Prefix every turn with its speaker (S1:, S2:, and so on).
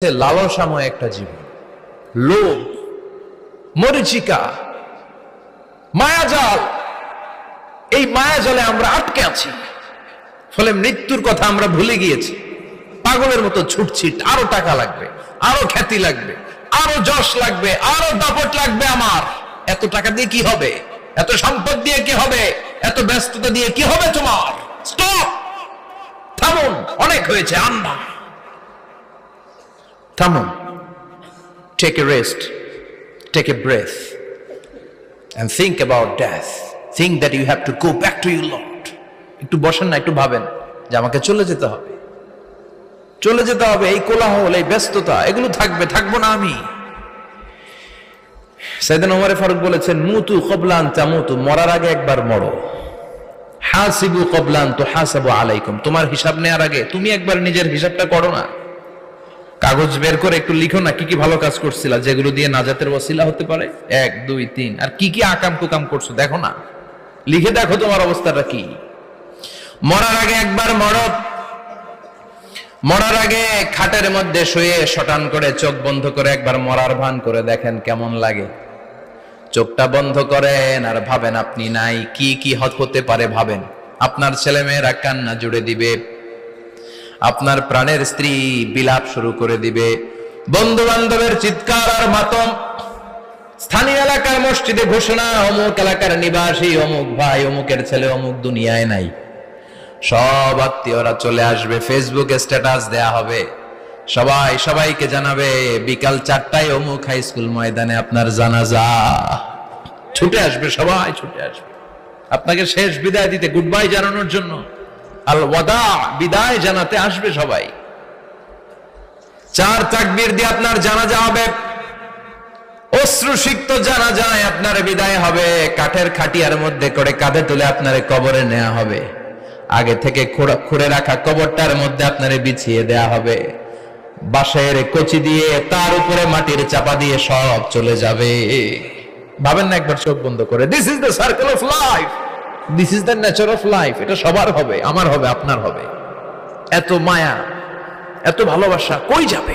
S1: লালসাময় একটা জীবন, লোভ, মরিচিকা, মায়াজাল। এই মায়াজালে আমরা আটকে আছি, ফলে মৃত্যুর কথা আমরা ভুলে গিয়েছি। পাগলের মতো ছুটছি, আরো টাকা লাগবে, আরো খ্যাতি লাগবে, আরো যশ লাগবে, আরো দাপট লাগবে। আমার এত টাকা দিয়ে কি হবে? এত সম্পদ দিয়ে কি হবে? এত ব্যস্ততা দিয়ে কি হবে তোমার? স্টপ, থামুন, অনেক হয়েছে। আন্না, থামুন, take a rest, take a breath and think about death. Think that you have to go back to your Lord. একটু বসেন না, একটু ভাবেন যে আমাকে চলে যেতে হবে, চলে যেতে হবে। এই কোলাহল, এই ব্যস্ততা, এগুলো থাকবে, থাকবো না আমি। সাইয়েদনা ওমর ফারুক বলেছেন, মুতু ক্বাবলা আন তামুতু, মরার আগে একবার মরো। হাসিবু ক্বাবলা আন তুহাসাবু আলাইকুম, তোমার হিসাব নেওয়ার আগে তুমি একবার নিজের হিসাবটা করো না। কাগজ বের করে একটু লিখো না, কি কি ভালো কাজ করছিলা, যেগুলো দিয়ে নাজাতের ওসিলা হতে পারে। 1 2 3, আর কি কি আকাম কুকাম করছো দেখো না, লিখে দেখো তোমার অবস্থাটা কি। মরার আগে একবার মরো। মরার আগে খাটের মধ্যে শুয়ে শটান করে চোখ বন্ধ করে একবার মরার ভান করে দেখেন কেমন লাগে। চোখটা বন্ধ করেন আর ভাবেন আপনি নাই, কি কি হতে পারে ভাবেন। আপনার ছেলে মেয়েরা কান্না জুড়ে দিবে, আপনার প্রাণের স্ত্রী বিলাপ শুরু করে দিবে, বন্ধু বান্ধবের চিৎকার আর মাতম, স্থানীয় এলাকার মসজিদে ঘোষণা, অমুক এলাকার নিবাসী অমুক ভাই, অমুকের ছেলে অমুক দুনিয়ায় নাই। সব আত্মীয়রা চলে আসবে, ফেসবুকে স্ট্যাটাস দেয়া হবে, সবাই সবাইকে জানাবে বিকাল 4টায় অমুক হাই স্কুল ময়দানে আপনার জানাজা। ছুটে আসবে, সবাই ছুটে আসবে আপনাকে শেষ বিদায় দিতে, গুড বাই জানানোর জন্য, আল ওয়াদা, বিদায় জানাতে আসবে সবাই। 4 তাকবীর দিয়ে আপনার জানাজা হবে, অশ্রুসিক্ত জানাজায় আপনার বিদায় হবে। কাঠের খাটিয়ার মধ্যে করে কাঁধে তুলে আপনারে কবরে নেওয়া হবে। আগে থেকে খুঁড়ে রাখা কবরটার মধ্যে আপনারে বিছিয়ে দেয়া হবে। বাঁশের কচি দিয়ে তার উপরে মাটির চাপা দিয়ে সব চলে যাবে। ভাবেন না একবার চোখ বন্ধ করে, this is the circle of life, this is the nature of life. এটা সবার হবে, আমার হবে, আপনার হবে। এত মায়া, এত ভালোবাসা কই যাবে?